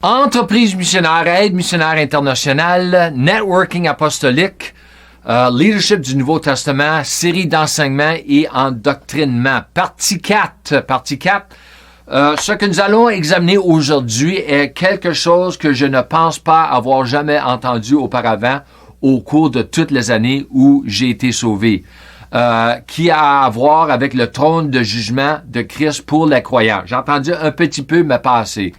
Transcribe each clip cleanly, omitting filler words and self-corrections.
Entreprise missionnaire, aide missionnaire internationale, networking apostolique, leadership du Nouveau Testament, série d'enseignements et endoctrinement. Partie 4. Ce que nous allons examiner aujourd'hui est quelque chose que je ne pense pas avoir jamais entendu auparavant au cours de toutes les années où j'ai été sauvé, qui a à voir avec le trône de jugement de Christ pour les croyants. J'ai entendu un petit peu, mais pas assez.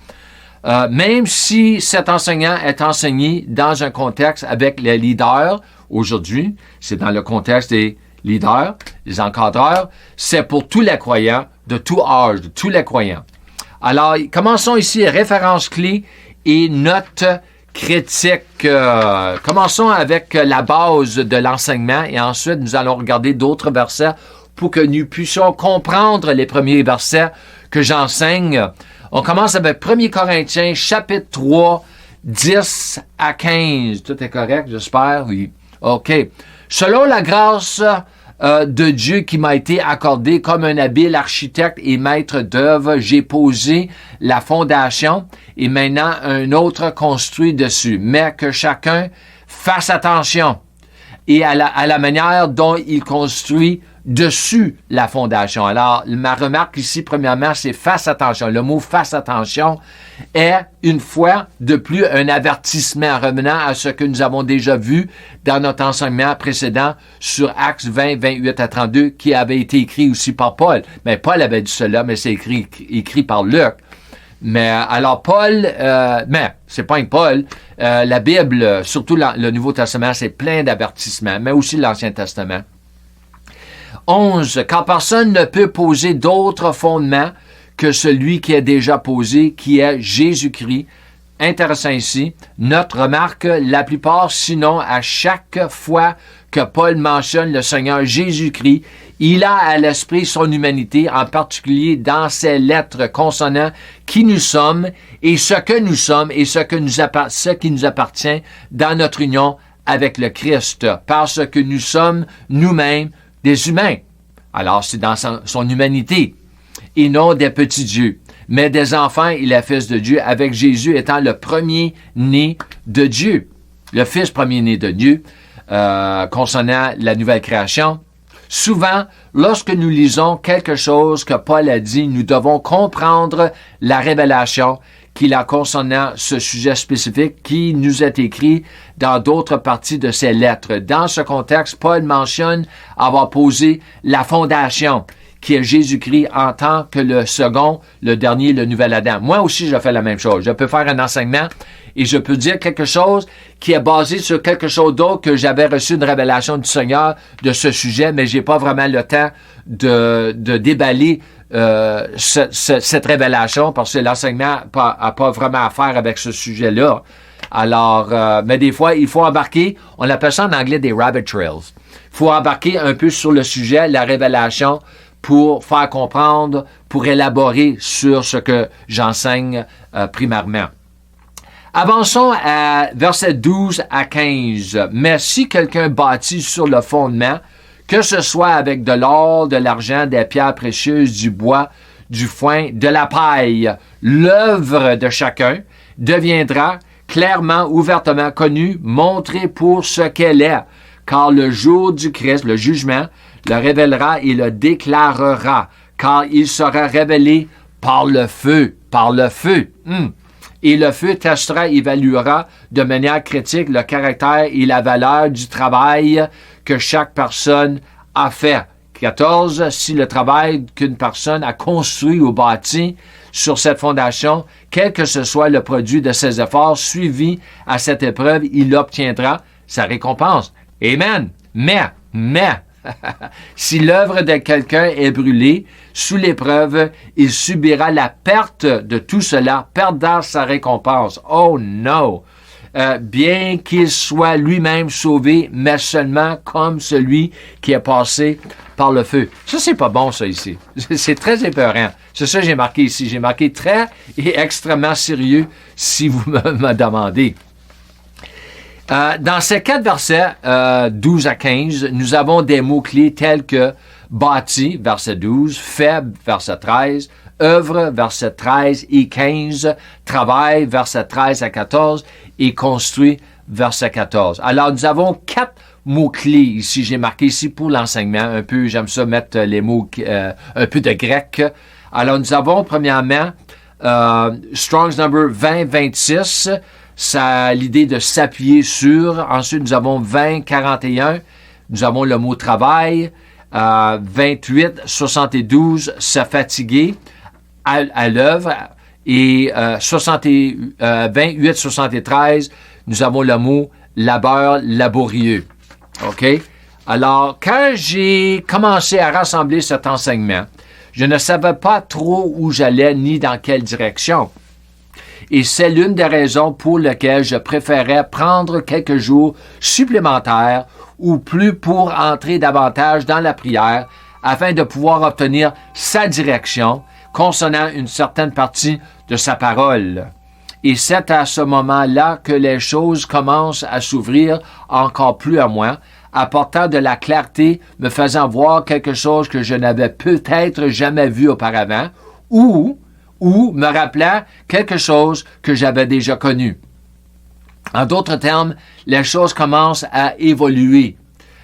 Même si cet enseignant est enseigné dans un contexte avec les leaders, aujourd'hui, c'est dans le contexte des leaders, des encadreurs, c'est pour tous les croyants, de tout âge, de tous les croyants. Alors, commençons ici, références clés et notes critiques. Commençons avec la base de l'enseignement et ensuite nous allons regarder d'autres versets pour que nous puissions comprendre les premiers versets que j'enseigne. On commence avec 1 Corinthiens, chapitre 3, 10 à 15. Tout est correct, j'espère? Oui. OK. Selon la grâce de Dieu qui m'a été accordée comme un habile architecte et maître d'œuvre, j'ai posé la fondation et maintenant un autre construit dessus. Mais que chacun fasse attention et à la manière dont il construit dessus la fondation. Alors, ma remarque ici, premièrement, c'est « fasse attention ». Le mot « fasse attention » est, une fois de plus, un avertissement revenant à ce que nous avons déjà vu dans notre enseignement précédent sur Actes 20, 28 à 32, qui avait été écrit aussi par Paul. Mais Paul avait dit cela, mais c'est écrit par Luc. Mais alors Paul, mais c'est pas un Paul, la Bible, surtout le Nouveau Testament, c'est plein d'avertissements, mais aussi l'Ancien Testament. 11. Car personne ne peut poser d'autre fondement que celui qui est déjà posé, qui est Jésus-Christ. Intéressant ici, notre remarque, la plupart, sinon à chaque fois que Paul mentionne le Seigneur Jésus-Christ, il a à l'esprit son humanité, en particulier dans ses lettres concernant qui nous sommes et ce que nous sommes et ce qui nous appartient dans notre union avec le Christ, parce que nous sommes nous-mêmes des humains. Alors, c'est dans son humanité, et non des petits dieux, mais des enfants et les fils de Dieu, avec Jésus étant le premier-né de Dieu, le fils premier-né de Dieu, concernant la nouvelle création. Souvent, lorsque nous lisons quelque chose que Paul a dit, nous devons comprendre la révélation qu'il a concernant ce sujet spécifique qui nous est écrit dans d'autres parties de ses lettres. Dans ce contexte, Paul mentionne avoir posé la fondation, qui est Jésus-Christ en tant que le second, le dernier, le nouvel Adam. Moi aussi, je fais la même chose. Je peux faire un enseignement et je peux dire quelque chose qui est basé sur quelque chose d'autre que j'avais reçu une révélation du Seigneur de ce sujet, mais j'ai pas vraiment le temps de déballer cette révélation parce que l'enseignement n'a pas vraiment à faire avec ce sujet-là. Alors, mais des fois, il faut embarquer, on appelle ça en anglais des rabbit trails. Il faut embarquer un peu sur le sujet, la révélation, pour faire comprendre, pour élaborer sur ce que j'enseigne primairement. Avançons à versets 12 à 15. Mais si quelqu'un bâtit sur le fondement, que ce soit avec de l'or, de l'argent, des pierres précieuses, du bois, du foin, de la paille, l'œuvre de chacun deviendra clairement, ouvertement connue, montrée pour ce qu'elle est, car le jour du Christ, le jugement, le révélera et le déclarera, car il sera révélé par le feu, Et le feu testera, évaluera de manière critique le caractère et la valeur du travail que chaque personne a fait. 14. Si le travail qu'une personne a construit ou bâti sur cette fondation, quel que ce soit le produit de ses efforts suivis à cette épreuve, il obtiendra sa récompense. Amen. Mais, si l'œuvre de quelqu'un est brûlée sous l'épreuve, il subira la perte de tout cela, perdant sa récompense. Oh non! Bien qu'il soit lui-même sauvé, mais seulement comme celui qui est passé par le feu. Ça, c'est pas bon, ça, ici. C'est très épeurant. C'est ça que j'ai marqué ici. J'ai marqué très et extrêmement sérieux, si vous me demandez. Dans ces 4 versets, 12 à 15, nous avons des mots-clés tels que bâti, verset 12, faible, verset 13, œuvre, verset 13 et 15, travail, verset 13 à 14, et construit, verset 14. Alors, nous avons 4 mots-clés ici. J'ai marqué ici pour l'enseignement. Un peu, j'aime ça mettre les mots, un peu de grec. Alors, nous avons, premièrement, Strong's Number 2026. Ça a l'idée de s'appuyer sur. Ensuite, nous avons 2041. Nous avons le mot travail. 28, 72, se fatiguer à l'œuvre. Et 28, 73, nous avons le mot labeur, laborieux. OK? Alors, quand j'ai commencé à rassembler cet enseignement, je ne savais pas trop où j'allais ni dans quelle direction. Et c'est l'une des raisons pour lesquelles je préférais prendre quelques jours supplémentaires ou plus pour entrer davantage dans la prière afin de pouvoir obtenir sa direction concernant une certaine partie de sa parole. Et c'est à ce moment-là que les choses commencent à s'ouvrir encore plus à moi, apportant de la clarté, me faisant voir quelque chose que je n'avais peut-être jamais vu auparavant, ou me rappelant quelque chose que j'avais déjà connu. En d'autres termes, les choses commencent à évoluer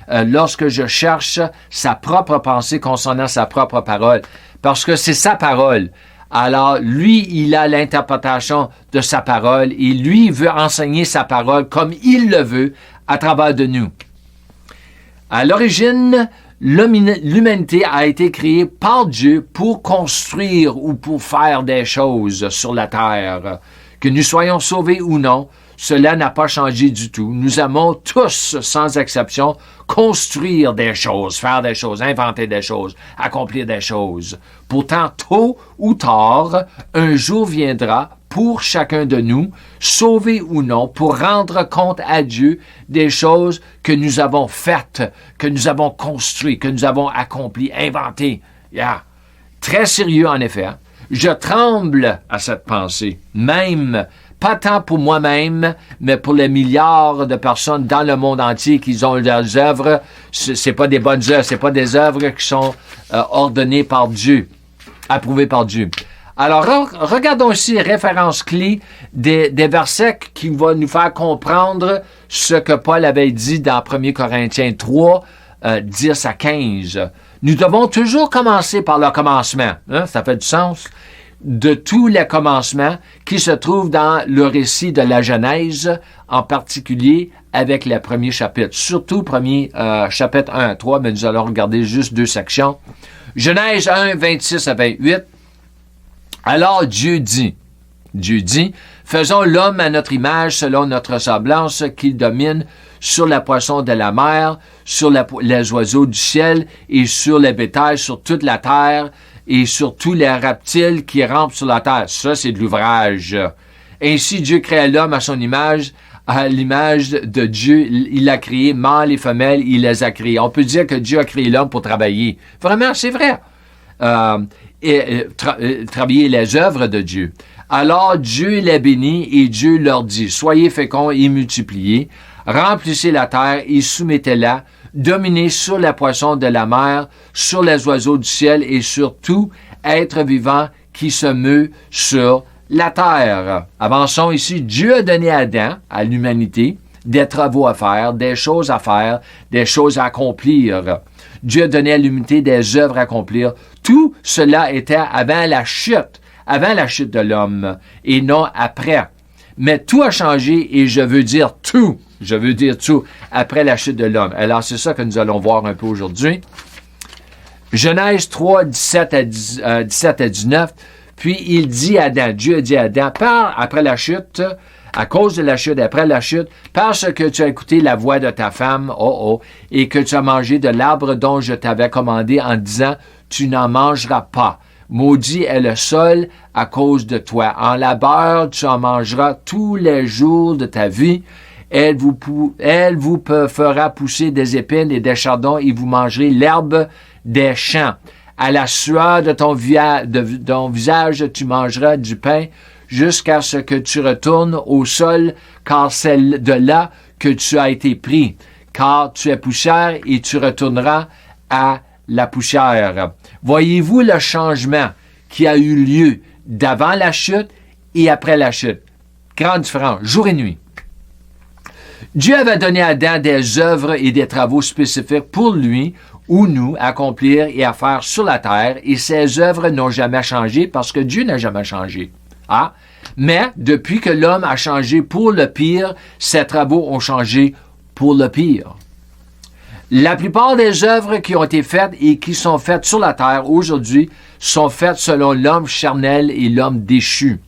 lorsque je cherche sa propre pensée concernant sa propre parole, parce que c'est sa parole. Alors, lui, il a l'interprétation de sa parole et lui veut enseigner sa parole comme il le veut à travers de nous. À l'origine, l'humanité a été créée par Dieu pour construire ou pour faire des choses sur la terre. Que nous soyons sauvés ou non, cela n'a pas changé du tout. Nous aimons tous, sans exception, construire des choses, faire des choses, inventer des choses, accomplir des choses. Pourtant, tôt ou tard, un jour viendra pour chacun de nous, sauvés ou non, pour rendre compte à Dieu des choses que nous avons faites, que nous avons construites, que nous avons accomplies, inventées. Yeah. Très sérieux, en effet. Je tremble à cette pensée, même pas tant pour moi-même, mais pour les milliards de personnes dans le monde entier qui ont leurs œuvres. C'est pas des bonnes œuvres, c'est pas des œuvres qui sont ordonnées par Dieu, approuvées par Dieu. Alors, regardons ici les références clés des versets qui vont nous faire comprendre ce que Paul avait dit dans 1 Corinthiens 3, 10 à 15. Nous devons toujours commencer par le commencement. Hein? Ça fait du sens. De tous les commencements qui se trouvent dans le récit de la Genèse, en particulier avec les premiers chapitres. Surtout premier chapitre 1 à 3, mais nous allons regarder juste 2 sections. Genèse 1, 26 à 28. Alors Dieu dit, faisons l'homme à notre image selon notre semblance, qu'il domine sur la poisson de la mer, sur les oiseaux du ciel et sur les bétails, sur toute la terre et sur tous les reptiles qui rampent sur la terre. Ça, c'est de l'ouvrage. Ainsi, Dieu créa l'homme à son image, à l'image de Dieu. Il l'a créé, mâle et femelle, il les a créés. On peut dire que Dieu a créé l'homme pour travailler. Vraiment, c'est vrai. Travailler les œuvres de Dieu. Alors Dieu les bénit et Dieu leur dit, soyez féconds et multipliez, remplissez la terre et soumettez-la, dominez sur les poissons de la mer, sur les oiseaux du ciel et sur tout être vivant qui se meut sur la terre. Avançons ici. Dieu a donné à Adam, à l'humanité, des travaux à faire, des choses à accomplir. Dieu a donné à l'humanité des œuvres à accomplir. Tout cela était avant la chute de l'homme et non après. Mais tout a changé et je veux dire tout après la chute de l'homme. Alors c'est ça que nous allons voir un peu aujourd'hui. Genèse 3, 17 à 19. Puis il dit à Adam, Dieu a dit à Adam, après la chute, à cause de la chute, après la chute, parce que tu as écouté la voix de ta femme, et que tu as mangé de l'arbre dont je t'avais commandé en disant, tu n'en mangeras pas. Maudit est le sol à cause de toi. En labeur, tu en mangeras tous les jours de ta vie. Elle vous fera pousser des épines et des chardons et vous mangerez l'herbe des champs. À la sueur de ton visage, tu mangeras du pain jusqu'à ce que tu retournes au sol, car c'est de là que tu as été pris. Car tu es poussière et tu retourneras à la poussière. Voyez-vous le changement qui a eu lieu d'avant la chute et après la chute. Grande différence, jour et nuit. Dieu avait donné à Adam des œuvres et des travaux spécifiques pour lui ou nous à accomplir et à faire sur la terre, et ces œuvres n'ont jamais changé parce que Dieu n'a jamais changé. Ah, mais depuis que l'homme a changé pour le pire, ses travaux ont changé pour le pire. La plupart des œuvres qui ont été faites et qui sont faites sur la terre aujourd'hui sont faites selon l'homme charnel et l'homme déchu.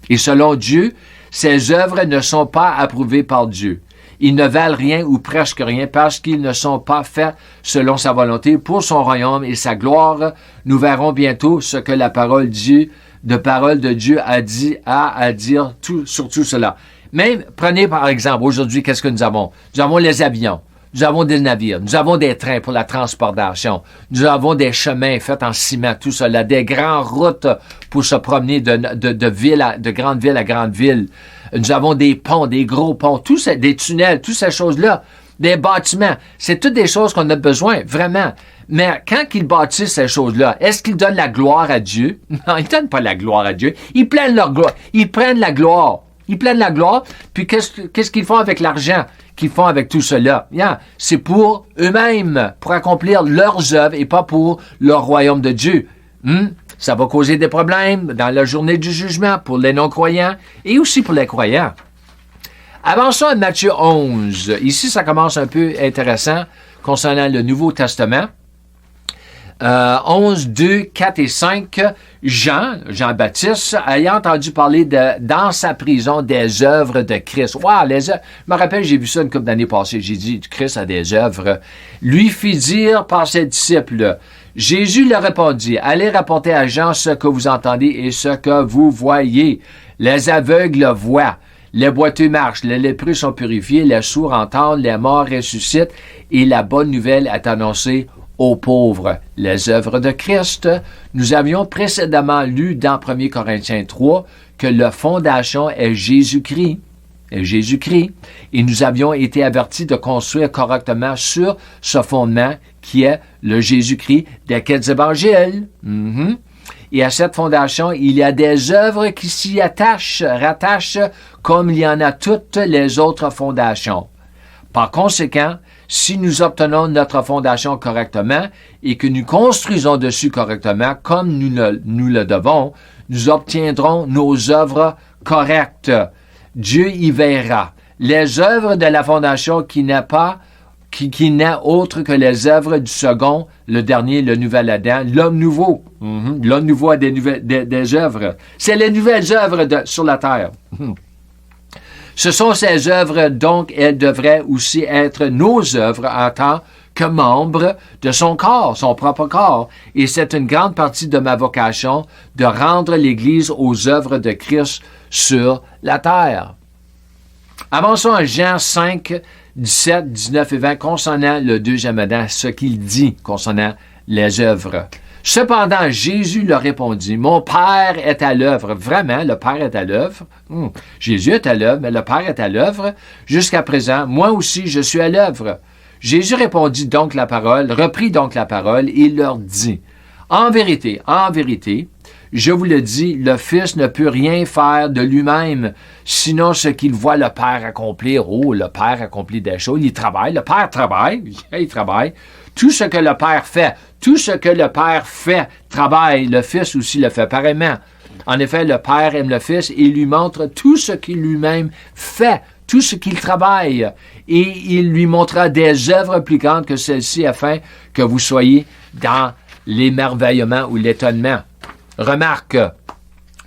Et selon Dieu, ces œuvres ne sont pas approuvées par Dieu. Ils ne valent rien ou presque rien parce qu'ils ne sont pas faits selon sa volonté pour son royaume et sa gloire. Nous verrons bientôt ce que la parole de Dieu a à dire sur tout cela. Même, prenez par exemple, aujourd'hui, qu'est-ce que nous avons? Nous avons les avions. Nous avons des navires, nous avons des trains pour la transportation, nous avons des chemins faits en ciment, tout cela, des grandes routes pour se promener de grande ville à grande ville. Nous avons des ponts, des gros ponts, des tunnels, toutes ces choses-là, des bâtiments. C'est toutes des choses qu'on a besoin, vraiment. Mais quand ils bâtissent ces choses-là, est-ce qu'ils donnent la gloire à Dieu? Non, ils ne donnent pas la gloire à Dieu. Ils prennent leur gloire. Ils prennent la gloire. Ils prennent la gloire, puis qu'est-ce qu'ils font avec l'argent qu'ils font avec tout cela? Yeah, c'est pour eux-mêmes, pour accomplir leurs œuvres et pas pour leur royaume de Dieu. Ça va causer des problèmes dans la journée du jugement pour les non-croyants et aussi pour les croyants. Avançons à Matthieu 11. Ici, ça commence un peu intéressant concernant le Nouveau Testament. 11, 2, 4 et 5, Jean-Baptiste, ayant entendu parler dans sa prison des œuvres de Christ. Wow, les œuvres. Je me rappelle, j'ai vu ça une couple d'années passées. J'ai dit, Christ a des œuvres. Lui fit dire par ses disciples. Jésus leur répondit, allez rapporter à Jean ce que vous entendez et ce que vous voyez. Les aveugles voient. Les boiteux marchent, les lépreux sont purifiés, les sourds entendent, les morts ressuscitent et la bonne nouvelle est annoncée aux pauvres. Les œuvres de Christ. Nous avions précédemment lu dans 1 Corinthiens 3 que la fondation est Jésus-Christ. Et nous avions été avertis de construire correctement sur ce fondement qui est le Jésus-Christ des 4 évangiles. Et à cette fondation, il y a des œuvres qui s'y rattachent comme il y en a toutes les autres fondations. Par conséquent, si nous obtenons notre fondation correctement et que nous construisons dessus correctement comme nous le devons, nous obtiendrons nos œuvres correctes. Dieu y verra. Les œuvres de la fondation qui n'a autre que les œuvres du second, le dernier, le nouvel Adam, l'homme nouveau. L'homme nouveau a des œuvres. C'est les nouvelles œuvres sur la terre. Ce sont ces œuvres, donc elles devraient aussi être nos œuvres en tant que membres de son corps, son propre corps. Et c'est une grande partie de ma vocation de rendre l'Église aux œuvres de Christ sur la terre. Avançons à Jean 5, 17, 19 et 20 concernant le deuxième Adam, ce qu'il dit concernant les œuvres. Cependant, Jésus leur répondit, « Mon Père est à l'œuvre. » Vraiment, le Père est à l'œuvre. Jésus est à l'œuvre, mais le Père est à l'œuvre. Jusqu'à présent, moi aussi, je suis à l'œuvre. Jésus reprit donc la parole, et il leur dit, « En vérité, je vous le dis, le Fils ne peut rien faire de lui-même, sinon ce qu'il voit le Père accomplir. » Oh, le Père accomplit des choses, il travaille, le Père travaille, il travaille. Tout ce que le Père fait, travaille, le Fils aussi le fait pareillement. En effet, le Père aime le Fils et lui montre tout ce qu'il lui-même fait, tout ce qu'il travaille. Et il lui montrera des œuvres plus grandes que celles-ci afin que vous soyez dans l'émerveillement ou l'étonnement. Remarque,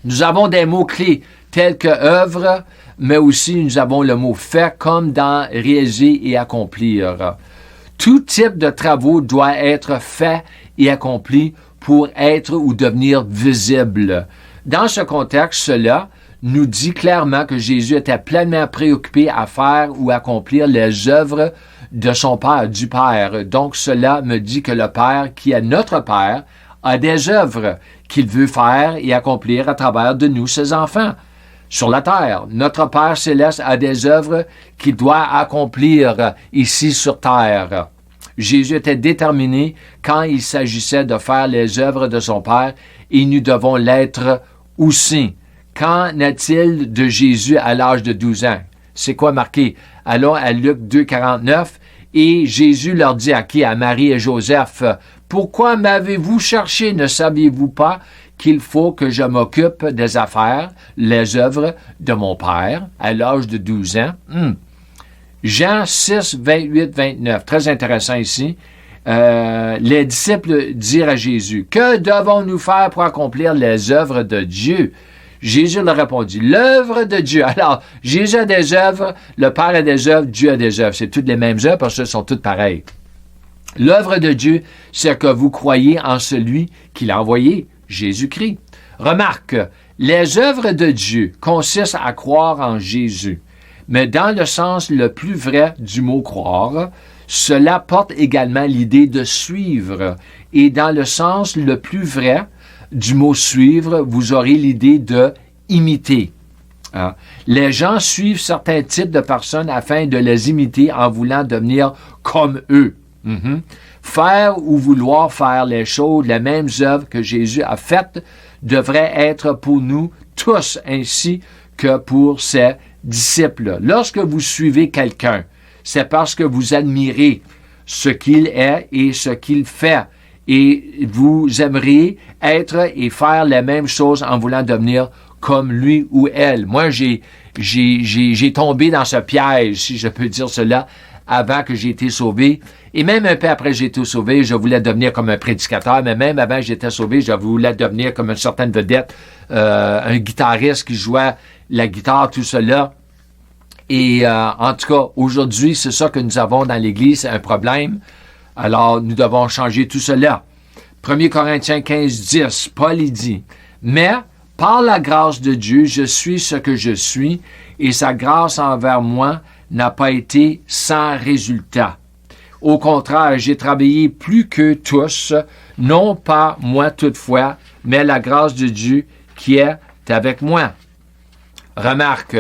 nous avons des mots-clés tels que œuvre, mais aussi nous avons le mot fait comme dans réaliser et accomplir. Tout type de travaux doit être fait et accompli pour être ou devenir visible. Dans ce contexte, cela nous dit clairement que Jésus était pleinement préoccupé à faire ou accomplir les œuvres de son Père, du Père. Donc, cela me dit que le Père, qui est notre Père, a des œuvres qu'il veut faire et accomplir à travers de nous, ses enfants. Sur la terre, notre Père céleste a des œuvres qu'il doit accomplir ici sur terre. Jésus était déterminé quand il s'agissait de faire les œuvres de son Père et nous devons l'être aussi. Qu'en est-il de Jésus à l'âge de 12 ans? C'est quoi marqué? Allons à Luc 2, 49. Et Jésus leur dit à qui? À Marie et Joseph. Pourquoi m'avez-vous cherché? Ne saviez-vous pas qu'il faut que je m'occupe des affaires, les œuvres de mon Père à l'âge de 12 ans? Jean 6, 28, 29. Très intéressant ici. Les disciples dirent à Jésus, « Que devons-nous faire pour accomplir les œuvres de Dieu? » Jésus leur répondit, « L'œuvre de Dieu. » Alors, Jésus a des œuvres, le Père a des œuvres, Dieu a des œuvres. C'est toutes les mêmes œuvres parce qu'elles sont toutes pareilles. L'œuvre de Dieu, c'est que vous croyez en celui qui l'a envoyé, Jésus-Christ. Remarque, les œuvres de Dieu consistent à croire en Jésus. Mais dans le sens le plus vrai du mot « croire », cela porte également l'idée de suivre. Et dans le sens le plus vrai du mot « suivre », vous aurez l'idée de imiter. Les gens suivent certains types de personnes afin de les imiter en voulant devenir comme eux. Faire ou vouloir faire les choses, les mêmes œuvres que Jésus a faites, devrait être pour nous tous ainsi que pour ses disciples. Lorsque vous suivez quelqu'un, c'est parce que vous admirez ce qu'il est et ce qu'il fait. Et vous aimeriez être et faire les mêmes choses en voulant devenir comme lui ou elle. Moi, j'ai tombé dans ce piège, si je peux dire cela, avant que j'ai été sauvé. Et même un peu après j'ai été sauvé, je voulais devenir comme un prédicateur, mais même avant que j'étais sauvé, je voulais devenir comme une certaine vedette, un guitariste qui jouait la guitare, tout cela. Et en tout cas, aujourd'hui, c'est ça que nous avons dans l'Église, un problème. Alors, nous devons changer tout cela. 1 Corinthiens 15, 10, Paul y dit, « Mais, par la grâce de Dieu, je suis ce que je suis, et sa grâce envers moi n'a pas été sans résultat. Au contraire, j'ai travaillé plus que tous, non pas moi toutefois, mais la grâce de Dieu qui est avec moi. » Remarque,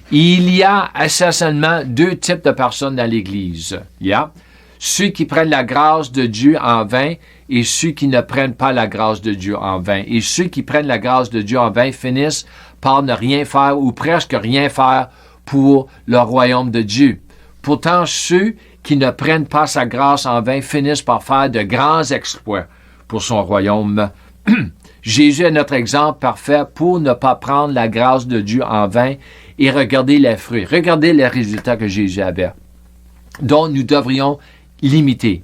il y a essentiellement deux types de personnes dans l'Église. Il y a ceux qui prennent la grâce de Dieu en vain et ceux qui ne prennent pas la grâce de Dieu en vain. Et ceux qui prennent la grâce de Dieu en vain finissent par ne rien faire ou presque rien faire pour le royaume de Dieu. Pourtant, ceux qui ne prennent pas sa grâce en vain finissent par faire de grands exploits pour son royaume. Jésus est notre exemple parfait pour ne pas prendre la grâce de Dieu en vain et regarder les fruits. Regardez les résultats que Jésus avait, dont nous devrions l'imiter.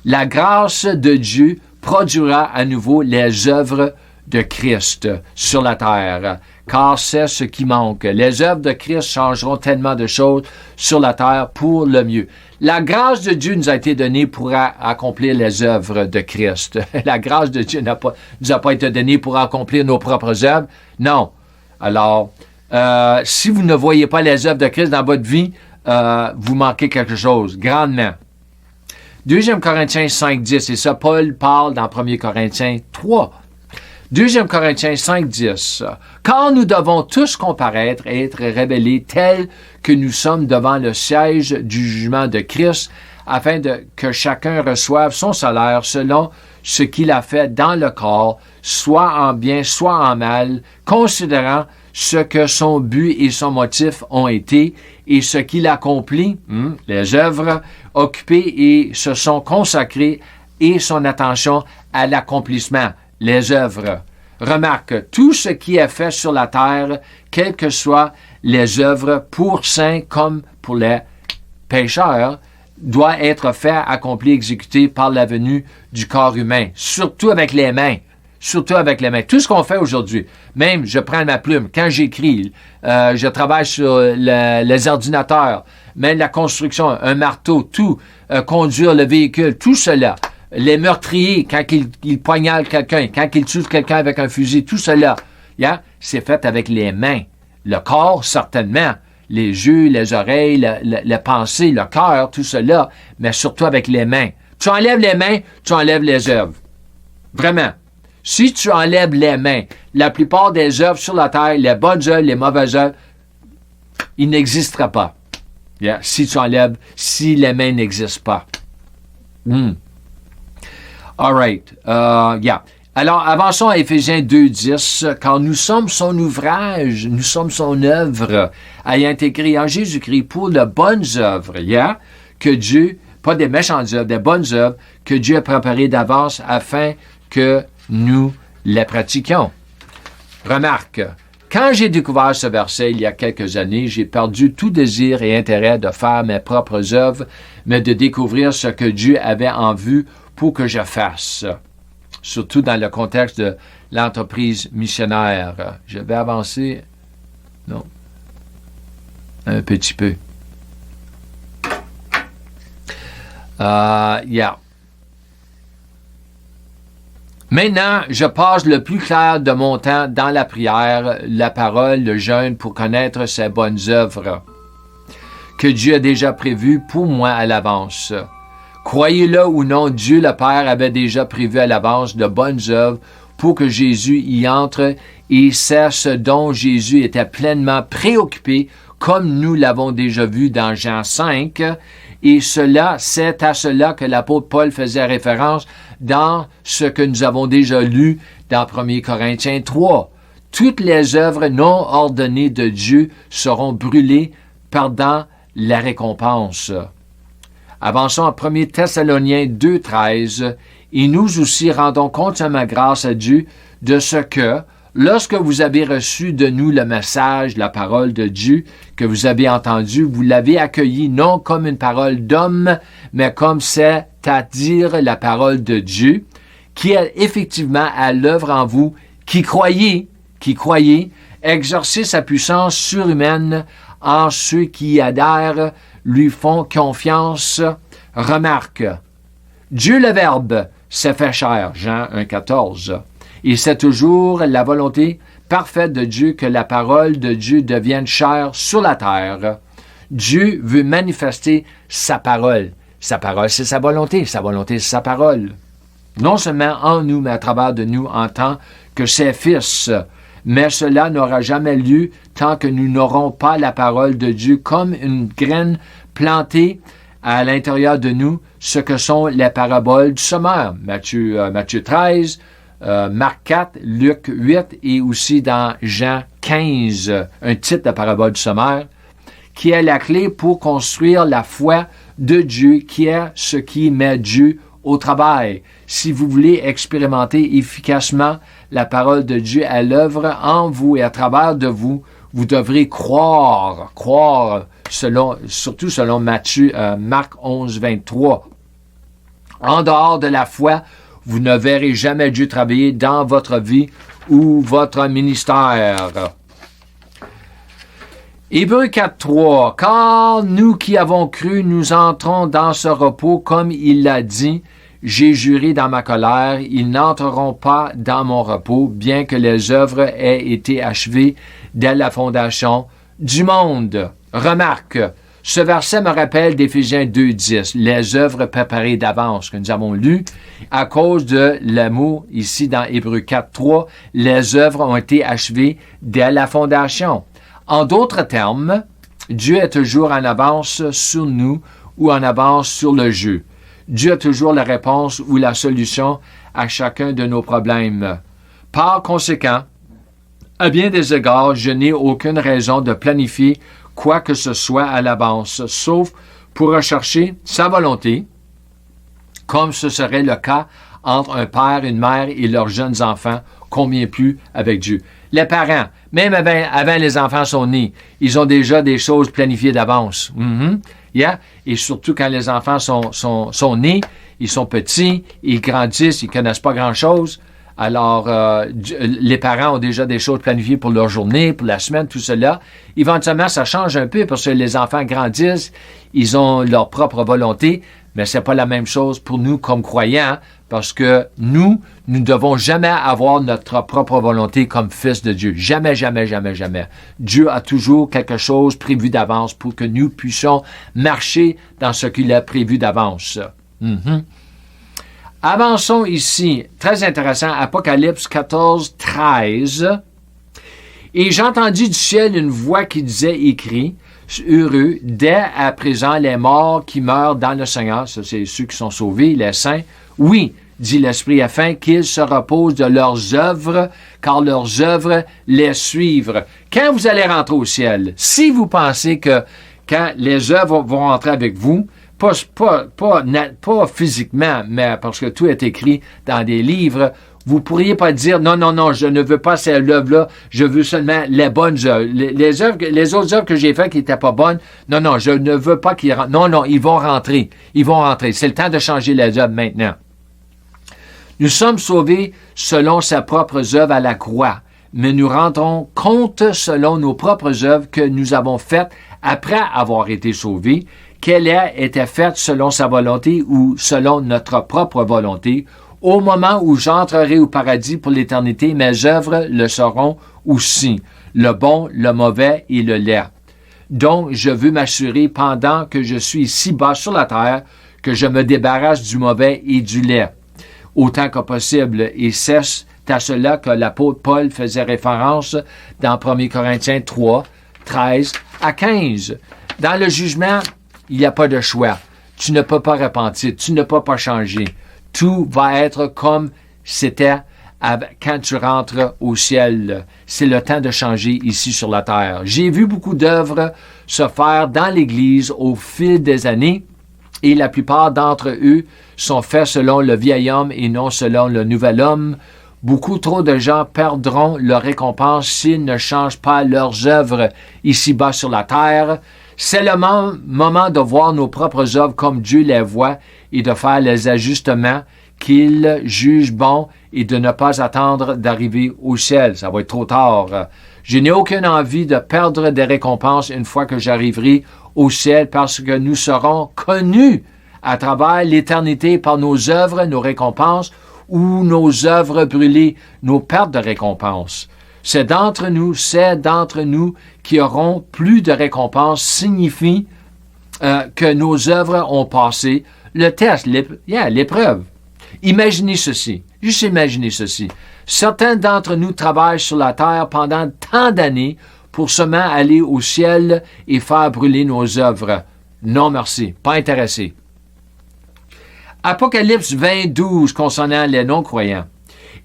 La grâce de Dieu produira à nouveau les œuvres de Christ sur la terre, car c'est ce qui manque. Les œuvres de Christ changeront tellement de choses sur la terre pour le mieux. La grâce de Dieu nous a été donnée pour accomplir les œuvres de Christ. La grâce de Dieu nous a pas été donnée pour accomplir nos propres œuvres. Non. Alors, si vous ne voyez pas les œuvres de Christ dans votre vie, vous manquez quelque chose, grandement. 2 Corinthiens 5, 10, et ça, Paul parle dans 1 Corinthiens 3. 2 Corinthiens 5, 10. Car nous devons tous comparaître et être révélés tels que nous sommes devant le siège du jugement de Christ, afin que chacun reçoive son salaire selon ce qu'il a fait dans le corps, soit en bien, soit en mal, considérant ce que son but et son motif ont été, et ce qu'il accomplit, les œuvres occupées et se sont consacrées, et son attention à l'accomplissement, les œuvres. Remarque, tout ce qui est fait sur la terre, quelles que soient les œuvres, pour saints comme pour les pécheurs, doit être fait, accompli, exécuté par la venue du corps humain, surtout avec les mains. Surtout avec les mains. Tout ce qu'on fait aujourd'hui, même je prends ma plume, quand j'écris, je travaille sur les ordinateurs, même la construction, un marteau, tout, conduire le véhicule, tout cela. Les meurtriers, quand ils poignardent quelqu'un, quand ils tuent quelqu'un avec un fusil, tout cela, c'est fait avec les mains. Le corps, certainement. Les yeux, les oreilles, la pensée, le cœur, tout cela, mais surtout avec les mains. Tu enlèves les mains, tu enlèves les œuvres. Vraiment. Si tu enlèves les mains, la plupart des œuvres sur la terre, les bonnes œuvres, les mauvaises œuvres, il n'existera pas. Si tu enlèves, si les mains n'existent pas. All right. Yeah. Alors, avançons à Éphésiens 2:10. Car nous sommes son ouvrage, nous sommes son œuvre, ayant été créé en Jésus-Christ pour de bonnes œuvres, yeah, que Dieu, pas des méchantes œuvres, des bonnes œuvres, que Dieu a préparées d'avance afin que nous les pratiquions. Remarque, quand j'ai découvert ce verset il y a quelques années, j'ai perdu tout désir et intérêt de faire mes propres œuvres, mais de découvrir ce que Dieu avait en vue pour que je fasse. Surtout dans le contexte de l'entreprise missionnaire. Je vais avancer. Non. Un petit peu. Yeah. Maintenant, je passe le plus clair de mon temps dans la prière, la parole, le jeûne pour connaître ses bonnes œuvres que Dieu a déjà prévues pour moi à l'avance. Croyez-le ou non, Dieu le Père avait déjà prévu à l'avance de bonnes œuvres pour que Jésus y entre et c'est ce dont Jésus était pleinement préoccupé, comme nous l'avons déjà vu dans Jean 5. Et c'est à cela que l'apôtre Paul faisait référence dans ce que nous avons déjà lu dans 1 Corinthiens 3. Toutes les œuvres non ordonnées de Dieu seront brûlées perdant la récompense. Avançons en 1 Thessaloniciens 2:13. Et nous aussi rendons constamment grâce à Dieu de ce que, lorsque vous avez reçu de nous le message, la parole de Dieu que vous avez entendu, vous l'avez accueilli non comme une parole d'homme, mais comme c'est-à-dire la parole de Dieu, qui est effectivement à l'œuvre en vous, qui croyez, exercez sa puissance surhumaine en ceux qui adhèrent, lui font confiance. Remarque, Dieu le Verbe s'est fait chair, Jean 1,14. Et c'est toujours la volonté parfaite de Dieu que la parole de Dieu devienne chair sur la terre. Dieu veut manifester sa parole. Sa parole, c'est sa volonté. Sa volonté, c'est sa parole. Non seulement en nous, mais à travers de nous en tant que ses fils. Mais cela n'aura jamais lieu tant que nous n'aurons pas la parole de Dieu comme une graine plantée à l'intérieur de nous, ce que sont les paraboles du semeur. Matthieu 13, Marc 4, Luc 8 et aussi dans Jean 15, un titre de parabole du semeur, qui est la clé pour construire la foi de Dieu, qui est ce qui met Dieu au travail. Si vous voulez expérimenter efficacement la parole de Dieu à l'œuvre en vous et à travers de vous, vous devrez croire, surtout selon Marc 11, 23. En dehors de la foi, vous ne verrez jamais Dieu travailler dans votre vie ou votre ministère. Hébreux 4.3. Car nous qui avons cru, nous entrons dans ce repos, comme il l'a dit, j'ai juré dans ma colère, ils n'entreront pas dans mon repos, bien que les œuvres aient été achevées dès la fondation du monde. Remarque, ce verset me rappelle d'Éphésiens 2.10, les œuvres préparées d'avance que nous avons lues à cause de le mot ici dans Hébreux 4.3, les œuvres ont été achevées dès la fondation. En d'autres termes, Dieu est toujours en avance sur nous ou en avance sur le jeu. Dieu a toujours la réponse ou la solution à chacun de nos problèmes. Par conséquent, à bien des égards, je n'ai aucune raison de planifier quoi que ce soit à l'avance, sauf pour rechercher sa volonté, comme ce serait le cas entre un père, une mère et leurs jeunes enfants, combien plus avec Dieu. Les parents, même avant les enfants sont nés, ils ont déjà des choses planifiées d'avance. Yeah? Et surtout quand les enfants sont nés, ils sont petits, ils grandissent, ils ne connaissent pas grand-chose. Alors, les parents ont déjà des choses planifiées pour leur journée, pour la semaine, tout cela. Éventuellement, ça change un peu parce que les enfants grandissent, ils ont leur propre volonté, mais c'est pas la même chose pour nous comme croyants, parce que nous ne devons jamais avoir notre propre volonté comme fils de Dieu. Jamais, jamais, jamais, jamais. Dieu a toujours quelque chose prévu d'avance pour que nous puissions marcher dans ce qu'il a prévu d'avance. Avançons ici. Très intéressant. Apocalypse 14, 13. Et j'entendis du ciel une voix qui disait écrit, heureux, dès à présent, les morts qui meurent dans le Seigneur, ça c'est ceux qui sont sauvés, les saints, oui, dit l'Esprit, afin qu'ils se reposent de leurs œuvres, car leurs œuvres les suivent. Quand vous allez rentrer au ciel, si vous pensez que quand les œuvres vont rentrer avec vous, pas physiquement, mais parce que tout est écrit dans des livres, vous pourriez pas dire, non, je ne veux pas cette œuvre-là, je veux seulement les bonnes œuvres. Les autres œuvres que j'ai faites qui n'étaient pas bonnes, non, je ne veux pas qu'ils rentrent. Non, ils vont rentrer. C'est le temps de changer les œuvres maintenant. Nous sommes sauvés selon ses propres œuvres à la croix, mais nous rendrons compte selon nos propres œuvres que nous avons faites après avoir été sauvés, qu'elle a été faite selon sa volonté ou selon notre propre volonté. Au moment où j'entrerai au paradis pour l'éternité, mes œuvres le seront aussi, le bon, le mauvais et le laid. Donc, je veux m'assurer pendant que je suis ici bas sur la terre que je me débarrasse du mauvais et du laid, autant que possible, et c'est à cela que l'apôtre Paul faisait référence dans 1 Corinthiens 3, 13 à 15. Dans le jugement, il n'y a pas de choix. Tu ne peux pas repentir, tu ne peux pas changer. Tout va être comme c'était quand tu rentres au ciel. C'est le temps de changer ici sur la terre. J'ai vu beaucoup d'œuvres se faire dans l'Église au fil des années et la plupart d'entre eux sont faits selon le vieil homme et non selon le nouvel homme. Beaucoup trop de gens perdront leur récompense s'ils ne changent pas leurs œuvres ici-bas sur la terre. C'est le moment de voir nos propres œuvres comme Dieu les voit et de faire les ajustements qu'il juge bons et de ne pas attendre d'arriver au ciel. Ça va être trop tard. Je n'ai aucune envie de perdre des récompenses une fois que j'arriverai au ciel parce que nous serons connus à travers l'éternité par nos œuvres, nos récompenses ou nos œuvres brûlées, nos pertes de récompenses. C'est d'entre nous qui auront plus de récompenses signifie que nos œuvres ont passé le test, l'épreuve. Imaginez ceci, juste imaginez ceci. Certains d'entre nous travaillent sur la terre pendant tant d'années pour seulement aller au ciel et faire brûler nos œuvres. Non merci, pas intéressé. Apocalypse 20:12 concernant les non-croyants.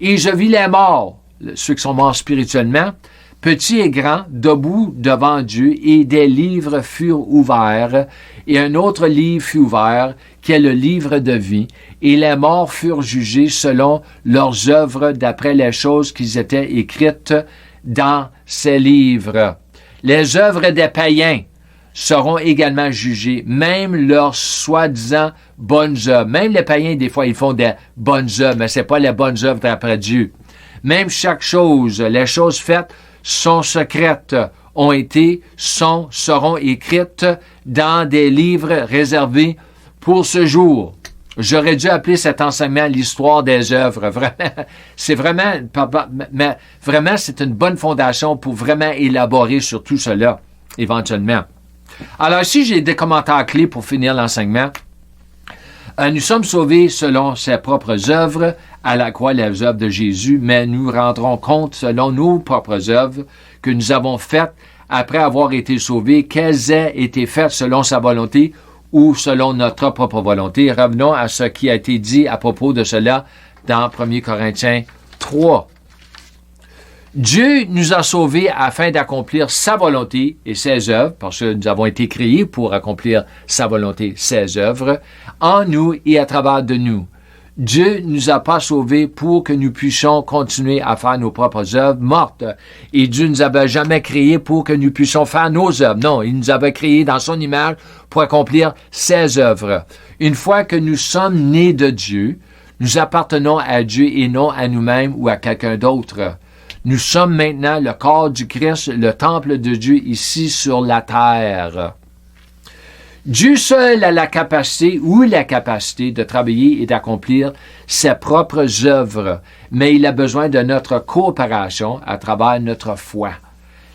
Et je vis les morts, ceux qui sont morts spirituellement, petits et grands, debout devant Dieu, et des livres furent ouverts, et un autre livre fut ouvert, qui est le livre de vie, et les morts furent jugés selon leurs œuvres d'après les choses qui étaient écrites dans ces livres. Les œuvres des païens seront également jugées, même leurs soi-disant bonnes œuvres. Même les païens, des fois, ils font des bonnes œuvres, mais c'est pas les bonnes œuvres d'après Dieu. Même chaque chose, les choses faites sont secrètes, seront écrites dans des livres réservés pour ce jour. J'aurais dû appeler cet enseignement l'histoire des œuvres. Vraiment, c'est une bonne fondation pour vraiment élaborer sur tout cela, éventuellement. Alors ici, j'ai des commentaires clés pour finir l'enseignement. Nous sommes sauvés selon ses propres œuvres, à la croix les œuvres de Jésus, mais nous rendrons compte selon nos propres œuvres que nous avons faites après avoir été sauvés, qu'elles aient été faites selon sa volonté ou selon notre propre volonté. Revenons à ce qui a été dit à propos de cela dans 1 Corinthiens 3. Dieu nous a sauvés afin d'accomplir sa volonté et ses œuvres, parce que nous avons été créés pour accomplir sa volonté, ses œuvres, en nous et à travers de nous. Dieu ne nous a pas sauvés pour que nous puissions continuer à faire nos propres œuvres mortes. Et Dieu ne nous avait jamais créés pour que nous puissions faire nos œuvres. Non, il nous avait créés dans son image pour accomplir ses œuvres. Une fois que nous sommes nés de Dieu, nous appartenons à Dieu et non à nous-mêmes ou à quelqu'un d'autre. Nous sommes maintenant le corps du Christ, le temple de Dieu ici sur la terre. Dieu seul a la capacité de travailler et d'accomplir ses propres œuvres, mais il a besoin de notre coopération à travers notre foi.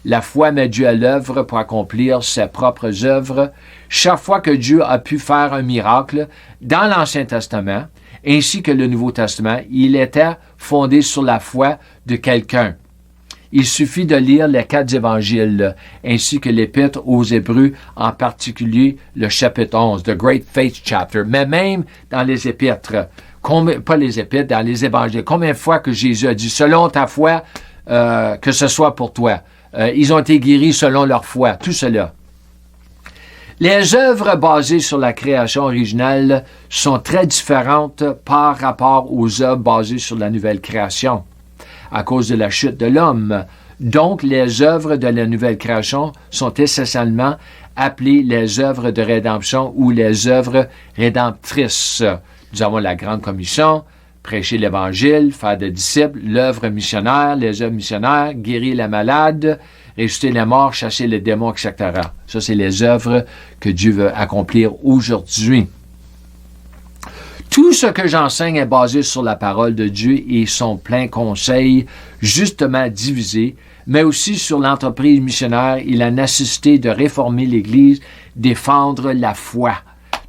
La foi met Dieu à l'œuvre pour accomplir ses propres œuvres. Chaque fois que Dieu a pu faire un miracle dans l'Ancien Testament, ainsi que le Nouveau Testament, il était fondé sur la foi de quelqu'un. Il suffit de lire les 4 évangiles, ainsi que l'Épître aux Hébreux, en particulier le chapitre 11, The Great Faith Chapter. Mais même dans les Épîtres, pas les Épîtres, dans les évangiles, combien de fois que Jésus a dit, selon ta foi, que ce soit pour toi. Ils ont été guéris selon leur foi, tout cela. Les œuvres basées sur la création originale sont très différentes par rapport aux œuvres basées sur la nouvelle création, à cause de la chute de l'homme. Donc, les œuvres de la nouvelle création sont essentiellement appelées les œuvres de rédemption ou les œuvres rédemptrices. Nous avons la Grande Commission, prêcher l'Évangile, faire des disciples, l'œuvre missionnaire, les œuvres missionnaires, guérir les malades, ressusciter les morts, chasser les démons, etc. Ça, c'est les œuvres que Dieu veut accomplir aujourd'hui. Tout ce que j'enseigne est basé sur la parole de Dieu et son plein conseil, justement divisé, mais aussi sur l'entreprise missionnaire et la nécessité de réformer l'Église, défendre la foi,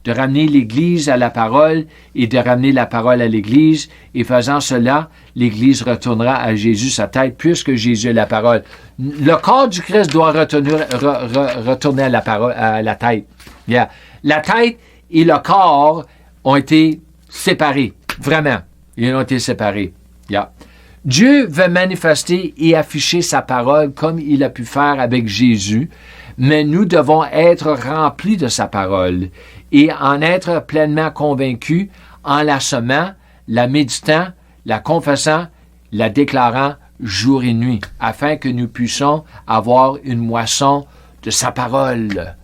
de ramener l'Église à la parole et de ramener la parole à l'Église. Et faisant cela, l'Église retournera à Jésus sa tête, puisque Jésus est la parole. Le corps du Christ doit retourner à la parole, à la tête. Yeah. La tête et le corps ont été séparés. Vraiment. Ils ont été séparés. Yeah. Dieu veut manifester et afficher sa parole comme il a pu faire avec Jésus, mais nous devons être remplis de sa parole et en être pleinement convaincus en la semant, la méditant, la confessant, la déclarant jour et nuit, afin que nous puissions avoir une moisson de sa parole.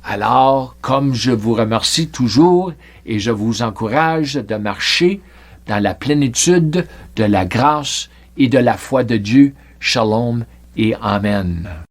Alors, comme je vous remercie toujours et je vous encourage de marcher dans la plénitude de la grâce et de la foi de Dieu, shalom et amen.